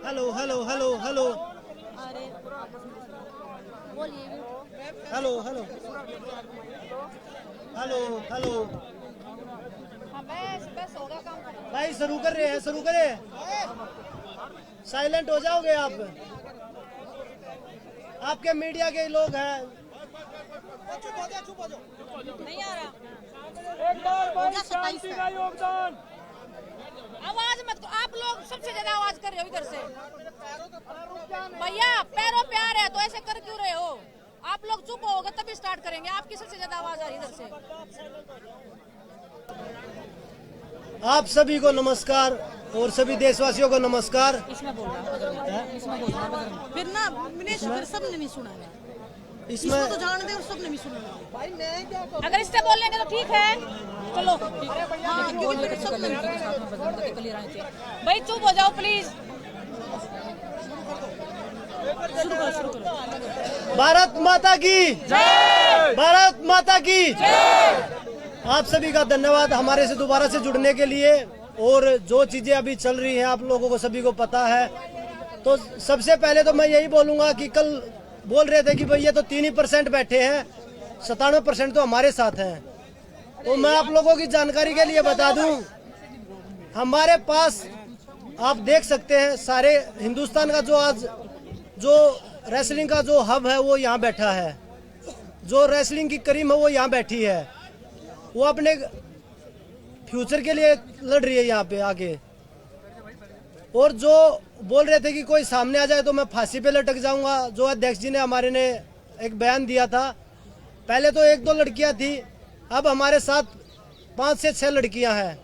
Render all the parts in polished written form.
Hello hello hello hello अरे बोलिए। Hello hello hello hello बस हो गया काम। भाई शुरू कर रहे हैं, शुरू करें। साइलेंट हो जाओगे आप, आपके मीडिया के लोग हैं। नहीं आ रहा एक बार भाई शांति का योगदान। आवाज मत को, आप लोग सबसे ज्यादा आवाज कर रहे हो इधर से। भैया पैरों पे आ रहे हैं तो ऐसे कर क्यों रहे हो? आप लोग चुप होगे तभी स्टार्ट करेंगे। आपकी सबसे ज्यादा आवाज आ रही है इधर से। आप सभी को नमस्कार और सभी देशवासियों को नमस्कार। इसमें बोल रहा इसमें बोल रहा फिर ना फिर सबने नहीं सुना है। इसमें तो जान दे और सबने नहीं सुना भाई। मैं क्या करूं? अगर इससे बोल लेंगे तो ठीक है, चलो ठीक है। हाँ, क्योंकि फिर सबने भाई चुप हो जाओ प्लीज। शुरू करो। भारत माता की जय, भारत माता की जय। आप सभी का धन्यवाद हमारे से दोबारा से जुड़ने के लिए। और जो चीजें अभी चल रही हैं आप लोगों को सभी को पता है। तो सबसे पहले तो मैं यही बोलूंगा कि कल बोल रहे थे कि भाई ये तो 3% बैठे हैं, 97% तो हमारे साथ हैं। तो मैं आप लोगों की जानकारी के लिए बता दूं, हमारे पास आप देख सकते हैं सारे हिंदुस्तान का जो रेसलिंग का जो हब है वो यहाँ बैठा है। जो रेसलिंग की करीम है वो यहाँ बैठी है। वो अपने फ्यूचर के लिए लड़ रही है यहाँ पे आके। और जो बोल रहे थे कि कोई सामने आ जाए तो मैं फांसी पे लटक जाऊंगा, जो अध्यक्ष जी ने हमारे ने एक बयान दिया था। पहले तो 1-2 लड़कियां थी, अब हमारे साथ 5 से 6 लड़कियां हैं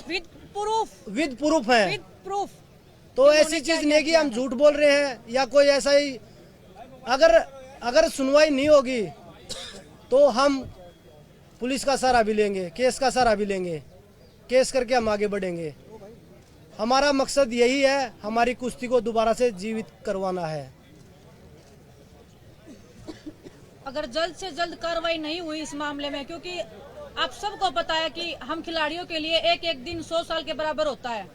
विद प्रूफ हैं। With proof. तो ऐसी चीज नहीं कि हम झूठ बोल रहे हैं या कोई ऐसा ही। अगर सुनवाई नहीं होगी तो हम पुलिस का सहारा भी लेंगे, केस का सहारा भी लेंगे। केस करके हम आगे बढ़ेंगे। हमारा मकसद यही है, हमारी कुश्ती को दोबारा से जीवित करवाना है। अगर जल्द से जल्द कार्रवाई नहीं हुई इस मामले में, क्योंकि आप सबको पता है कि हम खिलाड़ियों के लिए एक एक दिन 100 साल के बराबर होता है।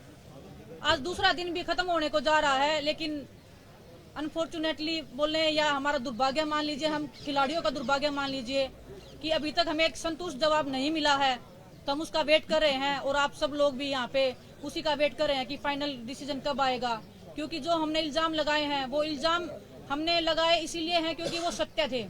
आज दूसरा दिन भी खत्म होने को जा रहा है, लेकिन अनफॉर्चुनेटली बोले या हमारा दुर्भाग्य मान लीजिए, हम खिलाड़ियों का दुर्भाग्य मान लीजिए कि अभी तक हमें एक संतुष्ट जवाब नहीं मिला है। तो हम उसका वेट कर रहे हैं और आप सब लोग भी यहाँ पे उसी का वेट कर रहे हैं कि फाइनल डिसीजन कब आएगा। क्योंकि जो हमने इल्जाम लगाए हैं वो इल्जाम हमने लगाए इसीलिए हैं क्योंकि वो सत्य थे।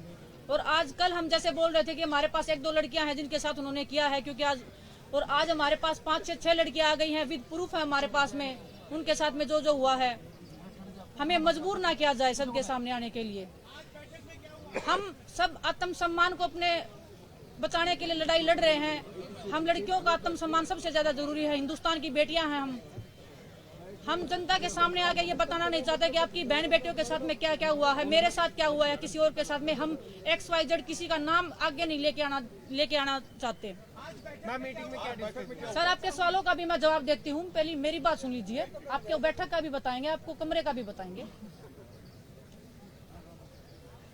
और आज कल हम जैसे बोल रहे थे कि हमारे पास 1-2 लड़कियां हैं जिनके साथ उन्होंने किया है, क्योंकि आज हमारे पास 5 से 6 लड़कियां आ गई हैं, विद प्रूफ है हमारे पास में उनके साथ में जो हुआ है। हमें मजबूर ना किया जाए सबके सामने आने के लिए। हम सब आत्मसम्मान को अपने बचाने के लिए लड़ाई लड़ रहे हैं। हम लड़कियों का आत्मसम्मान सबसे ज्यादा जरूरी है। हिंदुस्तान की बेटियां हैं हम जनता के सामने आके ये बताना नहीं चाहते कि आपकी बहन बेटियों के साथ में क्या क्या हुआ है, मेरे साथ क्या हुआ है, किसी और के साथ में। हम XYZ किसी का नाम आगे नहीं लेके आना चाहते। सर आपके सवालों का भी मैं जवाब देती हूँ। पहले मेरी बात सुन लीजिए। आपके बैठक का भी बताएंगे, आपको कमरे का भी बताएंगे।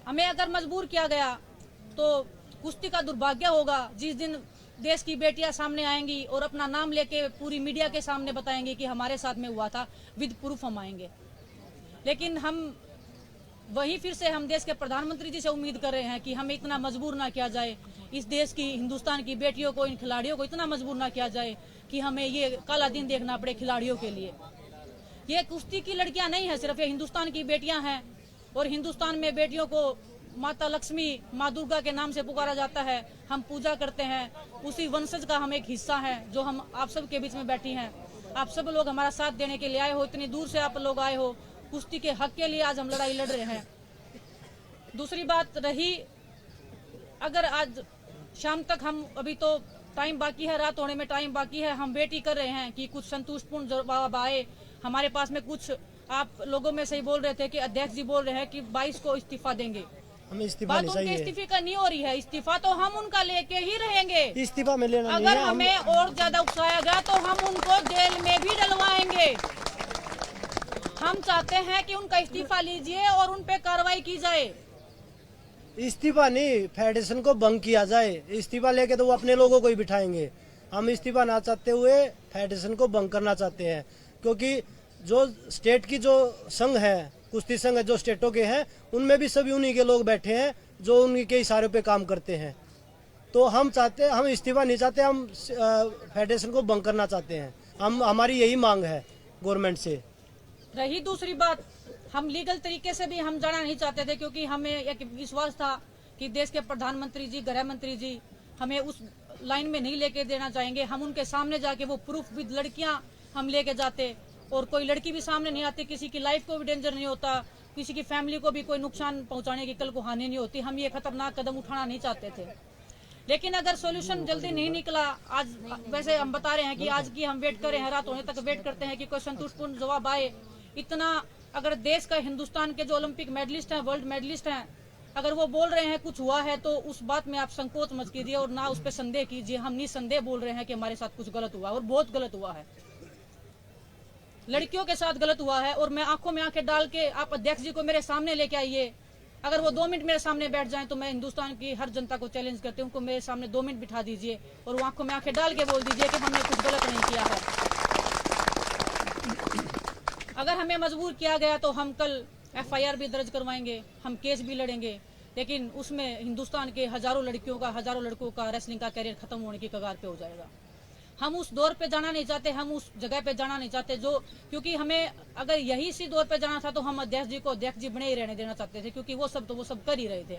हमें अगर मजबूर किया गया तो कुश्ती का दुर्भाग्य होगा जिस दिन देश की बेटियां सामने आएंगी और अपना नाम लेके पूरी मीडिया के सामने बताएंगे कि हमारे साथ में हुआ था, विद प्रूफ हम आएंगे। लेकिन हम वही फिर से हम देश के प्रधानमंत्री जी से उम्मीद कर रहे हैं कि हमें इतना मजबूर ना किया जाए, इस देश की हिंदुस्तान की बेटियों को, इन खिलाड़ियों को इतना मजबूर ना किया जाए कि हमें ये काला दिन देखना पड़े खिलाड़ियों के लिए। ये कुश्ती की लड़कियां नहीं है सिर्फ, ये हिंदुस्तान की बेटियां हैं। और हिंदुस्तान में बेटियों को माता लक्ष्मी, माँ दुर्गा के नाम से पुकारा जाता है। हम पूजा करते हैं, उसी वंशज का हम एक हिस्सा है जो हम आप सब के बीच में बैठी हैं। आप सब लोग हमारा साथ देने के लिए आए हो, इतनी दूर से आप लोग आए हो। कुश्ती के हक के लिए आज हम लड़ाई लड़ रहे हैं। दूसरी बात रही, अगर आज शाम तक हम, अभी तो टाइम बाकी है, रात होने में टाइम बाकी है, हम वेट ही कर रहे हैं कि कुछ संतुष्टपूर्ण जवाब आए हमारे पास में। कुछ आप लोगों में से ही बोल रहे थे कि अध्यक्ष जी बोल रहे हैं कि 22 को इस्तीफा देंगे। हमें इस्तीफा बात उनके इस्तीफे का नहीं हो रही है। इस्तीफा तो हम उनका लेके ही रहेंगे। इस्तीफा में लेना नहीं अगर है। हमें और ज्यादा उकसाया गया तो हम उनको जेल में भी डलवाएंगे। हम चाहते हैं कि उनका इस्तीफा लीजिए और उन पे कार्रवाई की जाए। इस्तीफा नहीं, फेडरेशन को भंग किया जाए। इस्तीफा लेके तो वो अपने लोगों को ही बिठाएंगे। हम इस्तीफा ना चाहते हुए फेडरेशन को भंग करना चाहते हैं, क्योंकि जो स्टेट की जो संघ है, कुश्ती संघ है जो स्टेटों के हैं, उनमें भी सभी उन्हीं के लोग बैठे हैं जो उन्हीं के इशारों पे काम करते हैं। तो हम इस्तीफा नहीं चाहते, हम फेडरेशन को भंग करना चाहते हैं। हमारी यही मांग है गवर्नमेंट से। रही दूसरी बात, हम लीगल तरीके से भी हम जाना नहीं चाहते थे, क्योंकि हमें एक विश्वास था कि देश के प्रधानमंत्री जी, गृह मंत्री जी हमें उस लाइन में नहीं लेके देना चाहेंगे। हम उनके सामने जाके वो प्रूफ विद लड़कियां हम लेके जाते, और कोई लड़की भी सामने नहीं आती, किसी की लाइफ को भी डेंजर नहीं होता, किसी की फैमिली को भी कोई नुकसान पहुंचाने की कल को हानि नहीं होती। हम ये खतरनाक कदम उठाना नहीं चाहते थे। लेकिन अगर सॉल्यूशन जल्दी नहीं निकला, आज वैसे हम बता रहे हैं कि आज की हम वेट कर रहे हैं, रात होने तक वेट करते हैं कि कोई संतुष्टपूर्ण जवाब आए। इतना अगर देश का, हिंदुस्तान के जो ओलंपिक मेडलिस्ट हैं, वर्ल्ड मेडलिस्ट हैं, अगर वो बोल रहे हैं कुछ हुआ है, तो उस बात में आप संकोच मत कीजिए और ना उस पर संदेह कीजिए। हम निसंदेह बोल रहे हैं कि हमारे साथ कुछ गलत हुआ और बहुत गलत हुआ है, लड़कियों के साथ गलत हुआ है। और मैं आंखों में आंखें डाल के, आप अध्यक्ष जी को मेरे सामने लेके आइए, अगर वो 2 मिनट मेरे सामने बैठ जाएं तो मैं हिंदुस्तान की हर जनता को चैलेंज करती हूँ, उनको मेरे सामने 2 मिनट बिठा दीजिए और वो आंखों में आंखें डाल के बोल दीजिए कि हमने कुछ गलत नहीं किया है। अगर हमें मजबूर किया गया तो हम कल FIR भी दर्ज करवाएंगे, हम केस भी लड़ेंगे, लेकिन उसमें हिंदुस्तान के हजारों लड़कियों का, हजारों लड़कों का रेसलिंग का कैरियर खत्म होने की कगार पे हो जाएगा। हम उस दौर पे जाना नहीं चाहते, हम उस जगह पे जाना नहीं चाहते जो, क्योंकि हमें अगर यही इसी दौर पे जाना था तो हम अध्यक्ष जी को अध्यक्ष जी बने ही रहने देना चाहते थे, क्योंकि वो सब कर ही रहे थे।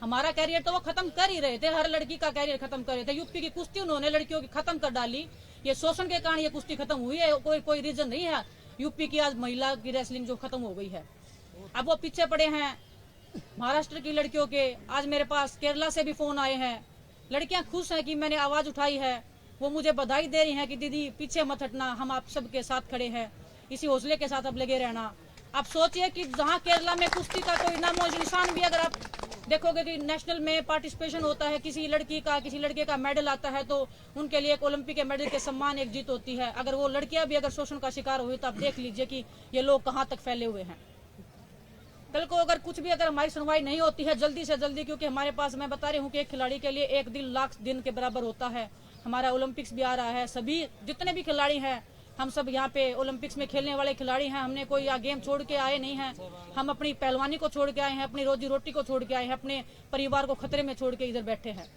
हमारा कैरियर तो वो खत्म कर ही रहे थे, हर लड़की का कैरियर खत्म कर रहे थे। यूपी की कुश्ती उन्होंने लड़कियों की खत्म कर डाली, ये शोषण के कारण ये कुश्ती खत्म हुई है, कोई रीजन नहीं है यूपी की आज महिला की रेसलिंग जो खत्म हो गई है। अब वो पीछे पड़े हैं महाराष्ट्र की लड़कियों के। आज मेरे पास केरला से भी फोन आए हैं, लड़कियां खुश हैं कि मैंने आवाज उठाई है, वो मुझे बधाई दे रही हैं कि दीदी पीछे मत हटना, हम आप सबके साथ खड़े हैं, इसी हौसले के साथ अब लगे रहना। आप सोचिए कि जहां केरला में कुश्ती का कोई नामो निशान भी, अगर आप देखोगे कि नेशनल में पार्टिसिपेशन होता है, किसी लड़की का, किसी लड़के का मेडल आता है, तो उनके लिए एक ओलंपिक के मेडल के सम्मान एक जीत होती है। अगर वो लड़कियां भी अगर शोषण का शिकार हुई तो आप देख लीजिए कि ये लोग कहां तक फैले हुए हैं। कल को अगर कुछ भी, अगर हमारी सुनवाई नहीं होती है जल्दी से जल्दी, क्योंकि हमारे पास, मैं बता रही हूँ कि एक खिलाड़ी के लिए 1 दिन लाख दिन के बराबर होता है। हमारा ओलंपिक्स भी आ रहा है, सभी जितने भी खिलाड़ी हैं, हम सब यहाँ पे ओलंपिक्स में खेलने वाले खिलाड़ी हैं। हमने कोई गेम छोड़ के आए नहीं हैं, हम अपनी पहलवानी को छोड़ के आए हैं, अपनी रोजी रोटी को छोड़ के आए हैं, अपने परिवार को खतरे में छोड़ के इधर बैठे हैं।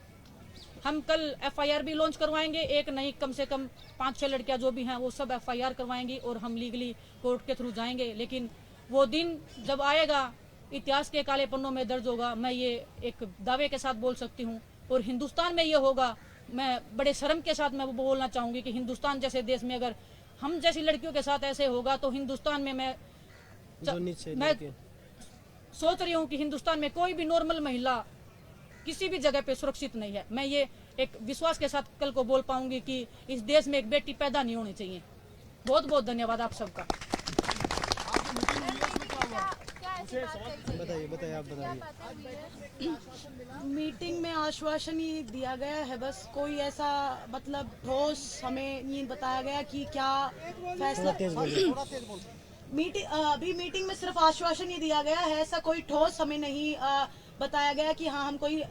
हम कल FIR भी लॉन्च करवाएंगे, एक नहीं कम से कम 5-6 लड़कियां जो भी हैं वो सब FIR करवाएंगी और हम लीगली कोर्ट के थ्रू जाएंगे। लेकिन वो दिन जब आएगा, इतिहास के काले पन्नों में दर्ज होगा, मैं ये एक दावे के साथ बोल सकती हूँ। और हिंदुस्तान में ये होगा, मैं बड़े शर्म के साथ मैं वो बोलना चाहूंगी कि हिंदुस्तान जैसे देश में अगर हम जैसी लड़कियों के साथ ऐसे होगा तो हिंदुस्तान में मैं सोच रही हूँ कि हिंदुस्तान में कोई भी नॉर्मल महिला किसी भी जगह पे सुरक्षित नहीं है। मैं ये एक विश्वास के साथ कल को बोल पाऊंगी कि इस देश में एक बेटी पैदा नहीं होनी चाहिए। बहुत बहुत धन्यवाद आप सबका। बताइए आप बताइए। मीटिंग में आश्वासन ही दिया गया है, बस कोई ऐसा मतलब ठोस हमें नहीं बताया गया कि क्या फैसला। अभी मीटिंग में सिर्फ आश्वासन ही दिया गया है, ऐसा कोई ठोस हमें नहीं बताया गया कि हाँ हम कोई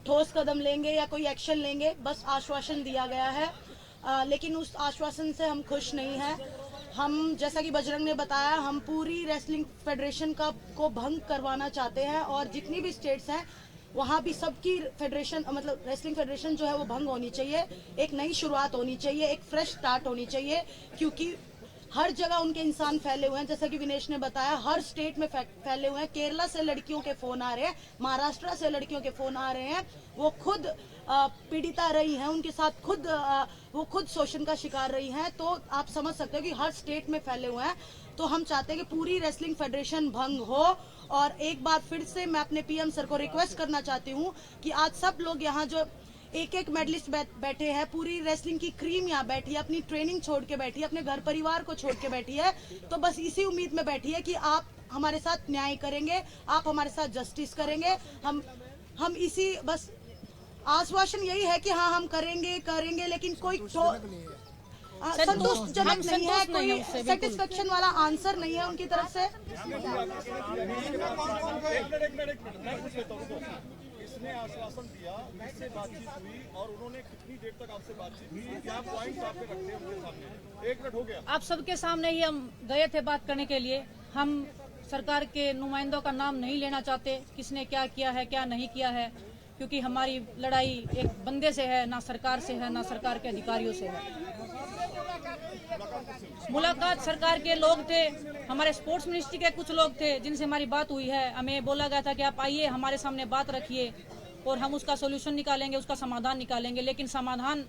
ठोस कदम लेंगे या कोई एक्शन लेंगे, बस आश्वासन दिया गया है। लेकिन उस आश्वासन से हम खुश नहीं हैं। हम, जैसा कि बजरंग ने बताया, हम पूरी रेसलिंग फेडरेशन को भंग करवाना चाहते हैं और जितनी भी स्टेट्स हैं वहाँ भी सबकी फेडरेशन, मतलब रेसलिंग फेडरेशन जो है वो भंग होनी चाहिए। एक नई शुरुआत होनी चाहिए, एक फ्रेश स्टार्ट होनी चाहिए, क्योंकि हर जगह उनके इंसान फैले हुए हैं। जैसा कि विनेश ने बताया, हर स्टेट में फैले हुए हैं। केरला से लड़कियों के फोन आ रहे हैं, महाराष्ट्र से लड़कियों के फोन आ रहे हैं, वो खुद पीड़िता रही हैं, उनके साथ वो खुद शोषण का शिकार रही हैं। तो आप समझ सकते हो कि हर स्टेट में फैले हुए हैं। तो हम चाहते हैं कि पूरी रेसलिंग फेडरेशन भंग हो। और एक बार फिर से मैं अपने PM सर को रिक्वेस्ट करना चाहती हूँ कि आज सब लोग यहाँ जो एक मेडलिस्ट बैठे हैं, पूरी रेसलिंग की क्रीम यहाँ बैठी है, अपनी ट्रेनिंग छोड़ के बैठी है, अपने घर परिवार को छोड़ के बैठी है, तो बस इसी उम्मीद में बैठी है कि आप हमारे साथ न्याय करेंगे, आप हमारे साथ जस्टिस करेंगे। हम इसी बस आश्वासन यही है कि हाँ हम करेंगे, लेकिन कोई संतोषजनक नहीं है, कोई सेटिस्फेक्शन वाला आंसर नहीं है उनकी तरफ से। किसने आश्वासन दिया, किससे बातचीत हुई और उन्होंने कितनी देर तक आपसे बातचीत की, क्या पॉइंट्स आपने रखे उनके सामने? 1 मिनट हो गया। आप सबके सामने ही हम गए थे बात करने के लिए। हम सरकार के नुमाइंदों का नाम नहीं लेना चाहते, किसने क्या किया है क्या नहीं किया है, क्योंकि हमारी लड़ाई एक बंदे से है, ना सरकार से है, ना सरकार के अधिकारियों से है। मुलाकात सरकार के लोग थे, हमारे स्पोर्ट्स मिनिस्ट्री के कुछ लोग थे जिनसे हमारी बात हुई है। हमें बोला गया था कि आप आइए, हमारे सामने बात रखिए और हम उसका सोल्यूशन निकालेंगे, उसका समाधान निकालेंगे। लेकिन समाधान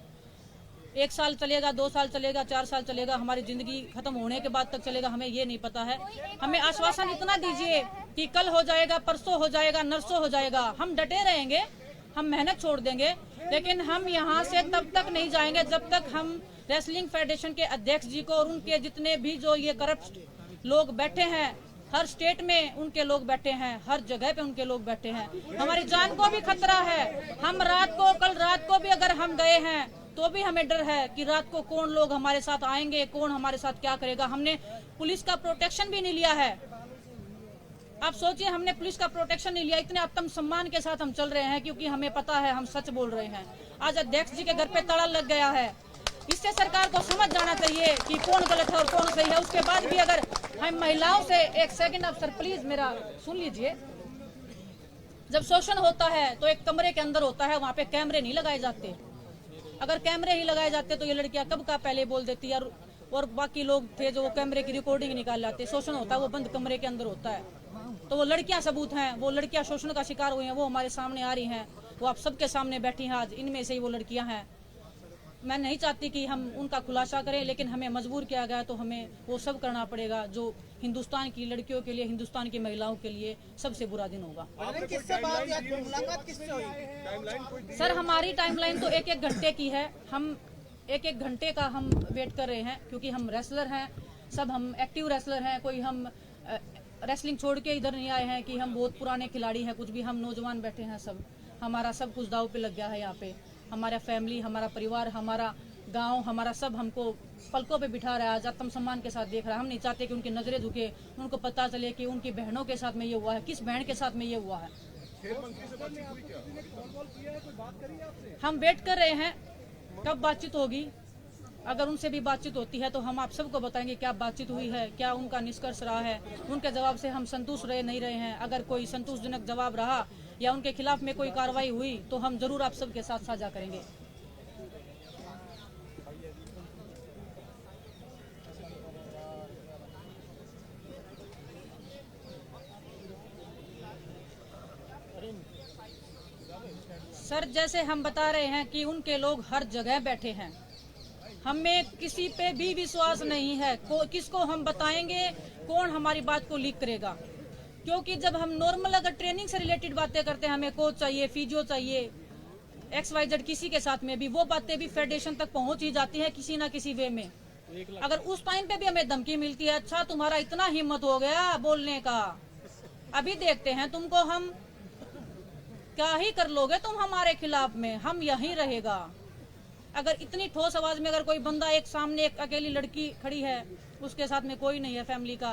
1 साल चलेगा, 2 साल चलेगा, 4 साल चलेगा, हमारी जिंदगी खत्म होने के बाद तक चलेगा, हमें ये नहीं पता है। हमें आश्वासन इतना दीजिए कि कल हो जाएगा, परसों हो जाएगा, नरसों हो जाएगा। हम डटे रहेंगे, हम मेहनत छोड़ देंगे, लेकिन हम यहाँ से तब तक नहीं जाएंगे जब तक हम रेसलिंग फेडरेशन के अध्यक्ष जी को और उनके जितने भी जो ये करप्ट लोग बैठे हैं, हर स्टेट में उनके लोग बैठे हैं, हर जगह पे उनके लोग बैठे हैं, हमारी जान को भी खतरा है। हम कल रात को भी अगर हम गए हैं तो भी हमें डर है कि रात को कौन लोग हमारे साथ आएंगे, कौन हमारे साथ क्या करेगा। हमने पुलिस का प्रोटेक्शन भी नहीं लिया है। आप सोचिए, हमने पुलिस का प्रोटेक्शन नहीं लिया, इतने आत्म सम्मान के साथ हम चल रहे हैं क्योंकि हमें पता है हम सच बोल रहे हैं। आज अध्यक्ष जी के घर पे ताला लग गया है। इससे सरकार को समझ जाना चाहिए कि कौन गलत है और कौन सही है। उसके बाद भी अगर हम महिलाओं से 1 सेकंड आप सर प्लीज मेरा सुन लीजिए। जब शोषण होता है तो एक कमरे के अंदर होता है, वहाँ पे कैमरे नहीं लगाए जाते। अगर कैमरे ही लगाए जाते तो ये लड़कियां कब का पहले बोल देती और बाकी लोग थे जो वो कैमरे की रिकॉर्डिंग निकाल लाते। शोषण होता है वो बंद कमरे के अंदर होता है। तो वो लड़कियां सबूत हैं, वो लड़कियां शोषण का शिकार हुई हैं, वो हमारे सामने आ रही हैं, वो आप सबके सामने बैठी हैं आज। इनमें से ही वो लड़कियां हैं। मैं नहीं चाहती कि हम उनका खुलासा करें, लेकिन हमें मजबूर किया गया तो हमें वो सब करना पड़ेगा जो हिंदुस्तान की लड़कियों के लिए, हिंदुस्तान की महिलाओं के लिए सबसे बुरा दिन होगा। सर हमारी टाइमलाइन तो 1-1 घंटे की है। हम 1-1 घंटे का हम वेट कर रहे हैं क्योंकि हम रेसलर हैं, सब हम एक्टिव रेसलर हैं। कोई हम रेसलिंग छोड़ के इधर नहीं आए हैं कि हम बहुत पुराने खिलाड़ी हैं, कुछ भी। हम नौजवान बैठे हैं, सब हमारा सब कुछ दाव पे लग गया है यहाँ पे। हमारा फैमिली, हमारा परिवार, हमारा गांव, हमारा सब हमको पलकों पे बिठा रहा है, आज आत्म सम्मान के साथ देख रहा है। हम नहीं चाहते कि उनकी नजरें झुके, उनको पता चले कि उनकी बहनों के साथ में ये हुआ है, किस बहन के साथ में ये हुआ है। हम वेट कर रहे हैं कब बातचीत होगी। अगर उनसे भी बातचीत होती है तो हम आप सबको बताएंगे क्या बातचीत हुई है, क्या उनका निष्कर्ष रहा है। उनके जवाब से हम संतुष्ट रहे नहीं रहे हैं। अगर कोई संतोषजनक जवाब रहा या उनके खिलाफ में कोई कार्रवाई हुई तो हम जरूर आप सबके साथ साझा करेंगे। सर जैसे हम बता रहे हैं कि उनके लोग हर जगह बैठे हैं, हमें किसी पे भी विश्वास नहीं है। किसको हम बताएंगे, कौन हमारी बात को लीक करेगा। क्योंकि जब हम नॉर्मल अगर ट्रेनिंग से रिलेटेड बातें करते हैं, हमें कोच चाहिए, फिजियो चाहिए, XYZ किसी के साथ में भी वो बातें भी फेडरेशन तक पहुंच ही जाती है किसी ना किसी वे में। अगर उस टाइम पे भी हमें धमकी मिलती है, अच्छा तुम्हारा इतना हिम्मत हो गया बोलने का, अभी देखते हैं तुमको हम क्या ही कर लोगे तुम हमारे खिलाफ में, हम यहीं रहेगा। अगर इतनी ठोस आवाज में अगर कोई बंदा, एक सामने एक अकेली लड़की खड़ी है, उसके साथ में कोई नहीं है फैमिली का,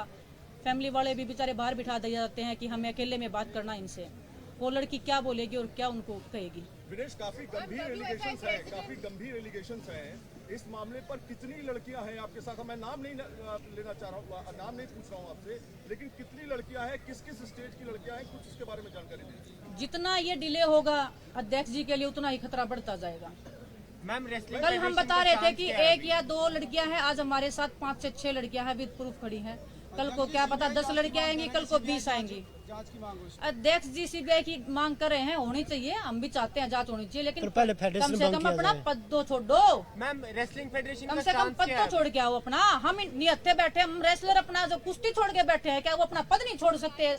फैमिली वाले भी बेचारे बाहर बिठा दिए जाते हैं कि हमें अकेले में बात करना इनसे, वो लड़की क्या बोलेगी और क्या उनको कहेगी। विनेश, काफी गंभीर एलिगेशंस हैं इस मामले पर। कितनी लड़कियां हैं आपके साथ? मैं नाम नहीं लेना चाह रहा हूँ, नाम नहीं पूछ रहा हूँ आपसे, लेकिन कितनी लड़कियां हैं, किस किस स्टेज की लड़कियां हैं, कुछ इसके बारे में जानकारी दीजिए। जितना ये डिले होगा अध्यक्ष जी के लिए उतना ही खतरा बढ़ता जाएगा। मैम कल हम बता रहे थे कि 1 या 2 लड़कियां हैं, आज हमारे साथ 5 से 6 लड़कियां हैं विद प्रूफ खड़ी हैं। कल को क्या पता 10 लड़कियां आएंगी, कल को 20 आएंगी। अध्यक्ष जी CBI की मांग कर रहे हैं, होनी चाहिए, हम भी चाहते हैं जांच होनी चाहिए, लेकिन कम से कम अपना पद तो छोड़ो। मैम रेसलिंग फेडरेशन कम से कम पद तो छोड़ के आओ अपना। हम निहत्थे बैठे, हम रेसलर अपना जो कुश्ती छोड़ के बैठे हैं, क्या वो अपना पद नहीं छोड़ सकते?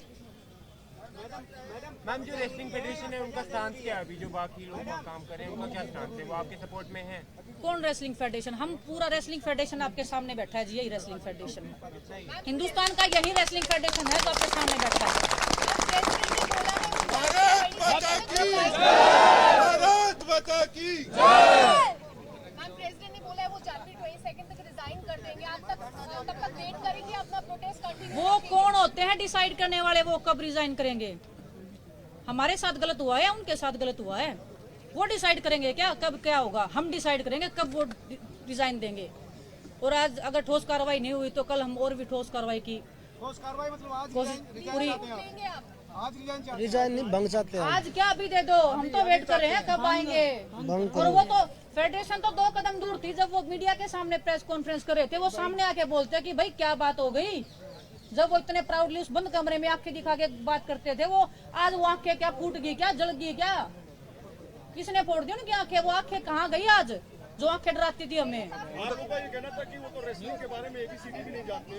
मैम जो रेसलिंग फेडरेशन है उनका स्टांस क्या है? अभी जो बाकी लोग काम कर रहे हैं उनका क्या स्टांस है? वो आपके सपोर्ट में है? कौन रेसलिंग फेडरेशन? हम पूरा रेसलिंग फेडरेशन आपके सामने बैठा है जी, यही रेसलिंग फेडरेशन है हिंदुस्तान का, यही रेसलिंग फेडरेशन है जो आपके सामने बैठा है। भारत माता की जय। प्रेसिडेंट ने बोला है वो जनवरी 22 तक रिजाइन कर देंगे। आज तक तब तक वेट करेंगे, अपना प्रोटेस्ट कंटिन्यू। वो कौन होते हैं डिसाइड करने वाले वो कब रिजाइन करेंगे? हमारे साथ गलत हुआ है, उनके साथ गलत हुआ है, वो डिसाइड करेंगे क्या कब क्या होगा। हम डिसाइड करेंगे कब वो डिजाइन देंगे। और आज अगर ठोस कार्रवाई नहीं हुई तो कल हम और भी ठोस कार्रवाई की ठोस कार्रवाई मतलब आज पूरी। रिजाइन नहीं भंग चाहते हैं। आज क्या अभी दे दो, हम तो वेट कर रहे हैं कब आएंगे। और वो तो फेडरेशन तो 2 कदम दूर थी, जब वो मीडिया के सामने प्रेस कॉन्फ्रेंस कर रहे थे वो सामने आके बोलते कि भाई क्या बात हो गई। जब वो इतने प्राउडली उस बंद कमरे में आंखें दिखा के बात करते थे, वो आज वो आंखें क्या फूट गई क्या, जल गई क्या, किसने फोड़ दी उनकी आंखें? वो आंखें कहाँ गई आज जो आंखें डराती थी हमें? आप लोगों का ये कहना था कि वो तो रेसलिंग के बारे में ABCD भी नहीं जानते,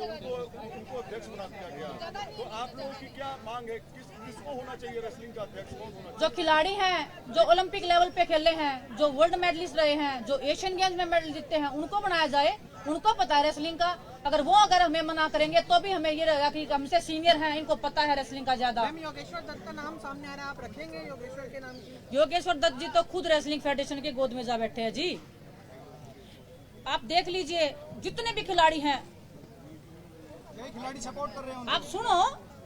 उनको अध्यक्ष बना दिया गया। तो आप लोगों की क्या मांग है, किसको होना चाहिए रेसलिंग का अध्यक्ष, कौन होना चाहिए? जो खिलाड़ी हैं, जो ओलंपिक लेवल पे खेले हैं, जो वर्ल्ड मेडलिस्ट रहे हैं, जो एशियन गेम्स में मेडल जीते हैं, उनको बनाया जाए। उनको पता है रेसलिंग का। अगर हमें मना करेंगे तो भी हमें ये रहेगा कि हमसे सीनियर हैं, इनको पता है रेसलिंग का ज्यादा। योगेश्वर दत्त का नाम सामने आ रहा है, आप रखेंगे योगेश्वर के नाम की? योगेश्वर दत्त जी तो खुद रेसलिंग फेडरेशन की गोद में जा बैठे हैं जी। आप देख लीजिए जितने भी खिलाड़ी हैं, खिलाड़ी सपोर्ट कर रहे हैं। आप सुनो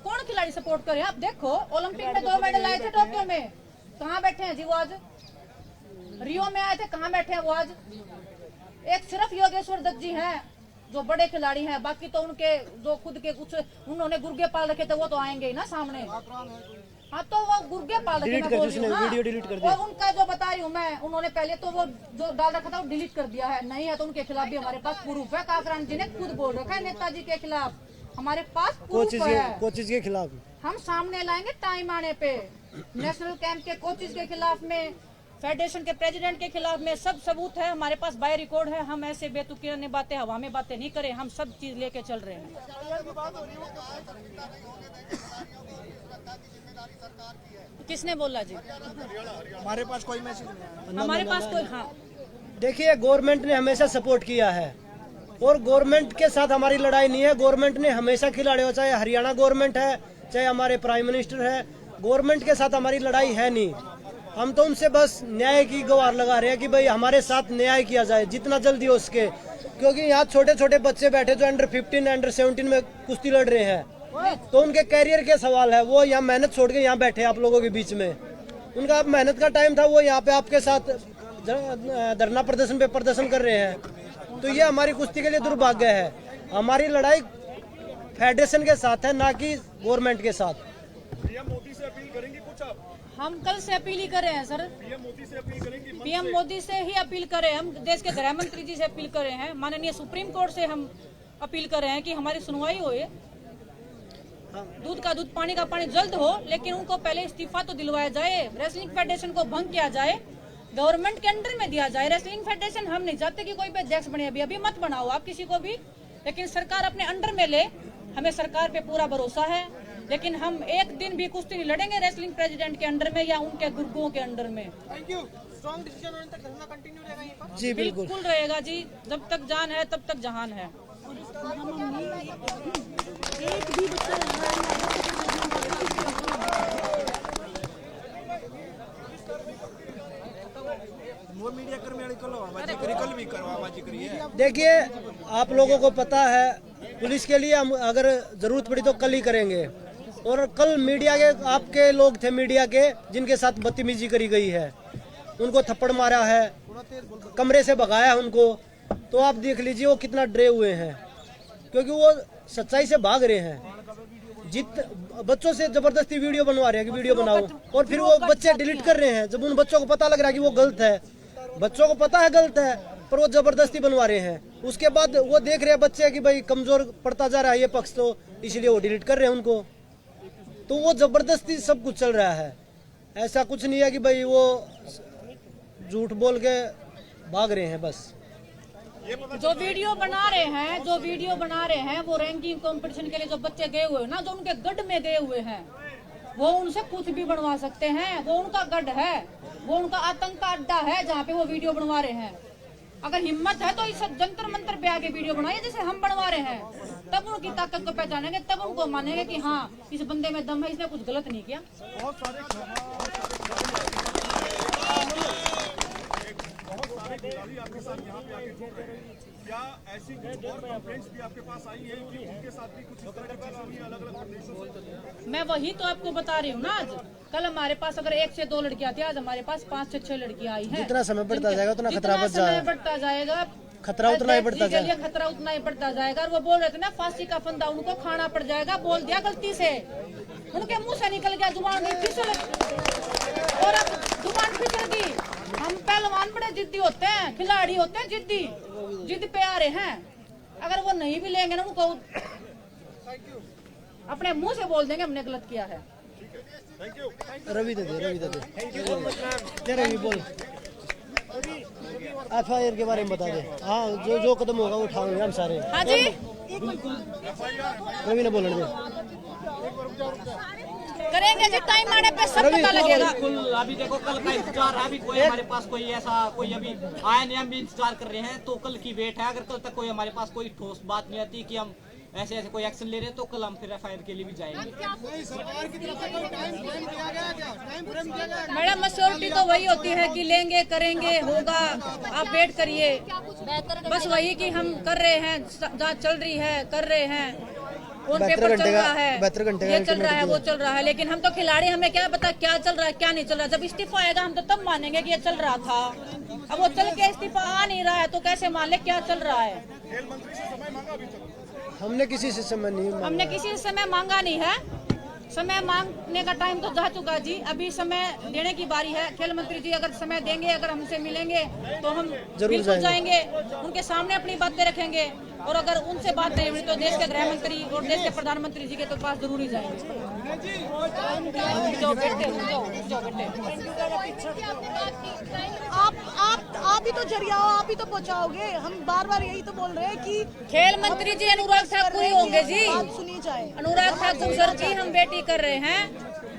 कौन खिलाड़ी सपोर्ट करे। आप देखो ओलंपिक में 2 मेडल आए थे टोक्यो में, कहाँ बैठे हैं जी वो आज? रियो में आए थे, कहाँ बैठे हैं वो आज? एक सिर्फ योगेश्वर दत्त जी हैं जो बड़े खिलाड़ी हैं, बाकी तो उनके जो खुद के कुछ उन्होंने गुर्गे पाल रखे थे वो तो आएंगे ही ना सामने। हाँ तो वो गुर्गे पाल रखे, मैं बोल रही हूँ। वीडियो डिलीट कर दिया। और उनका जो बता रही हूँ मैं, उन्होंने पहले तो वो जो डाल रखा था वो डिलीट कर दिया है। नहीं है तो उनके खिलाफ भी हमारे पास प्रूफ है। काकरान जी ने खुद बोल रखा है नेताजी के खिलाफ, हमारे पास प्रूफ है। कोचिज के खिलाफ हम सामने लाएंगे टाइम आने पे। नेशनल कैंप के कोचिज के खिलाफ में, फेडरेशन के प्रेसिडेंट के खिलाफ में सब सबूत है हमारे पास, बाय रिकॉर्ड है। हम ऐसे बेतुकी बातें, हवा में बातें नहीं करें, हम सब चीज लेके चल रहे हैं। किसने बोला जी? हमारे पास कोई मैसेज नहीं है। हमारे पास कोई, हाँ देखिए गवर्नमेंट ने हमेशा सपोर्ट किया है और गवर्नमेंट के साथ हमारी लड़ाई नहीं है। गवर्नमेंट ने हमेशा खिलाड़ियों, चाहे हरियाणा गवर्नमेंट है चाहे हमारे प्राइम मिनिस्टर है, गवर्नमेंट के साथ हमारी लड़ाई है नहीं। हम तो उनसे बस न्याय की गुहार लगा रहे हैं कि भाई हमारे साथ न्याय किया जाए जितना जल्दी हो सके, क्योंकि यहाँ छोटे छोटे बच्चे बैठे जो अंडर 15 अंडर 17 में कुश्ती लड़ रहे हैं, तो उनके कैरियर के सवाल है। वो यहाँ मेहनत छोड़ के यहाँ बैठे आप लोगों के बीच में, उनका मेहनत का टाइम था, वो यहाँ पे आपके साथ धरना प्रदर्शन पे प्रदर्शन कर रहे हैं। तो ये हमारी कुश्ती के लिए दुर्भाग्य है। हमारी लड़ाई फेडरेशन के साथ है, ना कि गवर्नमेंट के साथ। पीएम मोदी से अपील करेंगे कुछ आप? हम कल से अपील ही कर रहे हैं सर। पीएम मोदी से अपील करेंगे? पीएम मोदी से ही अपील कर रहे हैं हम, देश के गृह मंत्री जी से अपील कर रहे हैं, माननीय सुप्रीम कोर्ट से हम अपील कर रहे हैं कि हमारी सुनवाई हो, दूध का दूध पानी का पानी जल्द हो, लेकिन उनको पहले इस्तीफा तो दिलवाया जाए। रेसलिंग फेडरेशन को भंग किया जाए, गवर्नमेंट के अंडर में दिया जाए। रेसलिंग फेडरेशन हम नहीं चाहते कि कोई भी अध्यक्ष बने, अभी मत बनाओ आप किसी को भी, लेकिन सरकार अपने अंडर में ले। हमें सरकार पे पूरा भरोसा है, लेकिन हम एक दिन भी कुश्ती नहीं लड़ेंगे रेसलिंग प्रेसिडेंट के अंडर में या उनके गुर्गों के अंडर में। Thank you. स्ट्रॉन्ग डिसीजन होने तक धरना कंटिन्यू रहेगा यहीं पर? जी बिल्कुल रहेगा जी, जब तक जान है तब तक जहान है। देखिए आप लोगों को पता है, पुलिस के लिए हम अगर जरूरत पड़ी तो कल ही करेंगे। और कल मीडिया के आपके लोग थे, मीडिया के जिनके साथ बदतमीजी करी गई है, उनको थप्पड़ मारा है, कमरे से भगाया है उनको, तो आप देख लीजिए वो कितना डरे हुए हैं, क्योंकि वो सच्चाई से भाग रहे हैं। बच्चों से जबरदस्ती वीडियो बनवा रहे हैं कि वीडियो बनाओ, और फिर वो बच्चे डिलीट कर रहे हैं जब उन बच्चों को पता लग रहा है कि वो गलत है। बच्चों को पता है गलत है, पर वो जबरदस्ती बनवा रहे हैं। उसके बाद वो देख रहे हैं बच्चे कि भाई कमजोर पड़ता जा रहा है ये पक्ष, तो इसलिए वो डिलीट कर रहे हैं उनको। तो वो जबरदस्ती सब कुछ चल रहा है, ऐसा कुछ नहीं है कि भाई वो झूठ बोल के भाग रहे हैं। बस जो वीडियो बना रहे हैं वो रैंकिंग कंपटीशन के लिए जो बच्चे गए हुए हैं ना, जो उनके गढ़ में गए हुए हैं, वो उनसे कुछ भी बनवा सकते हैं। वो उनका गढ़ है, वो उनका आतंक का अड्डा है जहाँ पे वो वीडियो बनवा रहे हैं। अगर हिम्मत है तो इस जंतर मंतर पे आके वीडियो बनाइए जैसे हम बनवा रहे हैं, तब उनकी ताकत को पहचानेंगे, तब उनको मानेंगे कि हाँ इस बंदे में दम है, इसने कुछ गलत नहीं किया। बहुत सारे सारे खिलाड़ी आपके साथ यहाँ पे आके जुड़ रहे हैं, क्या ऐसी कुछ और कंप्लेंट्स भी आपके पास आई हैं कि उनके साथ भी कुछ इस तरह की चीजें हुई अलग अलग प्रदेशों से? मैं वही तो आपको बता रही हूँ ना। आज कल हमारे पास अगर 1 से 2 लड़कियां थी, आज हमारे पास 5 से 6 लड़कियां आई हैं। जितना समय बढ़ता जाएगा उतना खतरा बढ़ जितना समय बढ़ता जाएगा, खतरा उतना ही बढ़ता देश के लिए खतरा उतना ही बढ़ता जाएगा। और वो बोल रहे थे ना फांसी का फंदा उनको खाना पड़ जाएगा, बोल दिया गलती से, उनके मुंह से निकल गया, जुबान फिसल, और अब जुबान फिसल गई। हम पहलवान बड़े जिद्दी होते हैं, खिलाड़ी होते हैं जिद्दी, जिद पे आ रहे हैं। अगर वो नहीं भी लेंगे ना, उनको अपने मुंह से बोल देंगे हमने गलत किया है। रवि दे दे रवि बोल, FIR के बारे में बता दे। हाँ, जो कदम होगा वो उठाएंगे हम सारे। हाँ जी, रवि ने बोलने दे। करेंगे जी, टाइम आने पे सब पता लगेगा। बिल्कुल, अभी देखो कल का इंतजार है, अभी कोई हमारे पास कोई ऐसा कोई अभी आया नहीं, हम भी इंतजार कर रहे हैं। तो कल की वेट है, अगर कल तक कोई हमारे पास कोई ठोस बात नहीं आती कि हम ऐसे ऐसे कोई एक्शन ले रहे हैं, तो कल हम फिर FIR के लिए भी जाएंगे। मैडम, मेच्योरिटी तो वही होती है कि लेंगे, करेंगे, होगा, आप वेट करिए। बस वही कि हम कर रहे हैं, जांच चल रही है, कर रहे हैं, कौन पेपर चल रहा है, 72 घंटे ये चल रहा है, वो चल रहा है। लेकिन हम तो खिलाड़ी, हमें क्या पता क्या चल रहा है क्या नहीं चल रहा है। जब इस्तीफा आएगा हम तो तब मानेंगे कि ये चल रहा था। अब वो चल के इस्तीफा आ नहीं रहा है तो कैसे मान ले क्या चल रहा है। खेल मंत्री से समय मांगा अभी तक? हमने किसी से समय नहीं मांगा। हमने किसी से समय मांगा नहीं है, समय मांगने का टाइम तो जा चुका जी। अभी समय देने की बारी है। खेल मंत्री जी अगर समय देंगे, अगर हमसे मिलेंगे तो हम बिल्कुल जाएंगे, उनके सामने अपनी बातें रखेंगे। और अगर उनसे बात नहीं हुई तो देश के गृह मंत्री और देश के प्रधानमंत्री जी के तो पास जरूर ही जाएंगे। आप ही तो जरिया हो, आप ही तो पहुंचाओगे। हम बार बार यही तो बोल रहे हैं कि खेल मंत्री जी अनुराग ठाकुर ही होंगे जी, बात सुनी जाए। अनुराग ठाकुर सर की हम बेटी कर रहे हैं,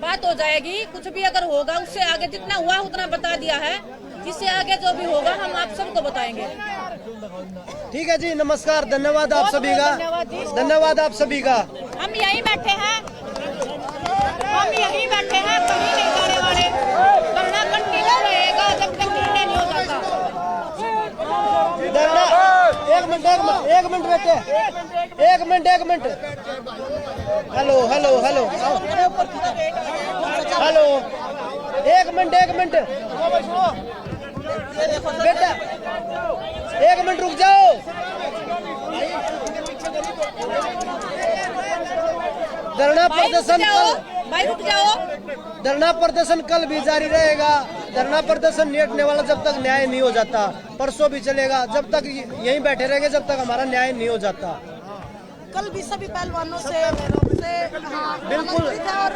बात हो जाएगी। कुछ भी अगर होगा, उससे आगे जितना हुआ उतना बता दिया है, इससे आगे जो भी होगा हम आप सबको बताएंगे। ठीक है जी, नमस्कार, धन्यवाद आप सभी का, धन्यवाद आप सभी का। हम यहीं बैठे हैं, हम यहीं बैठे हैं, कहीं नहीं जाने वाले। धरना कंटिन्यू रहेगा जब तक निर्णय नहीं हो जाता। धरना, एक मिनट बेटे, एक मिनट। हेलो, एक मिनट बेटा, 1 मिनट रुक जाओ। धरना प्रदर्शन भाई रुक जाओ। धरना प्रदर्शन कल भी जारी रहेगा। धरना प्रदर्शन नहीं हटने वाला जब तक न्याय नहीं हो जाता। परसों भी चलेगा, जब तक यहीं बैठे रहेंगे जब तक हमारा न्याय नहीं हो जाता। कल भी सभी पहलवानों से बिल्कुल और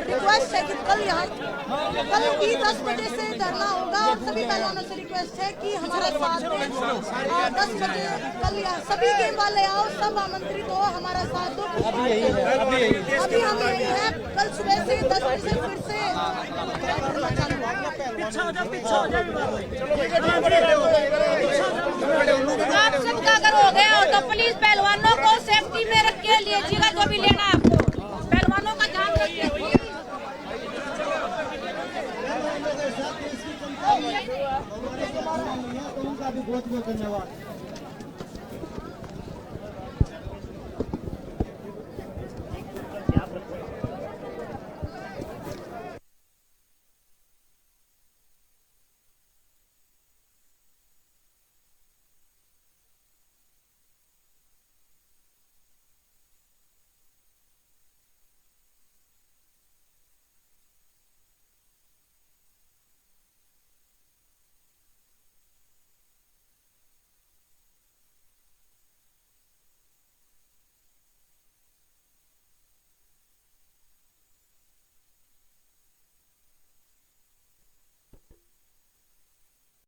रिक्वेस्ट है कि कल भी 10 बजे से धरना होगा। और सभी पहलवानों से रिक्वेस्ट है कि हमारा साथ दें। 10 बजे कल यहाँ सभी गेम वाले आओ, सब आमंत्रित हो, हमारा साथ दो। अभी हम यही है, कल सुबह से 10 बजे फिर से आप सबका अगर हो गया हो तो प्लीज पहलवानों को सेफ्टी में रख के लीजिएगा, जो भी लेना आपको, पहलवानों का ध्यान रखिए। उनका भी बहुत बहुत धन्यवाद।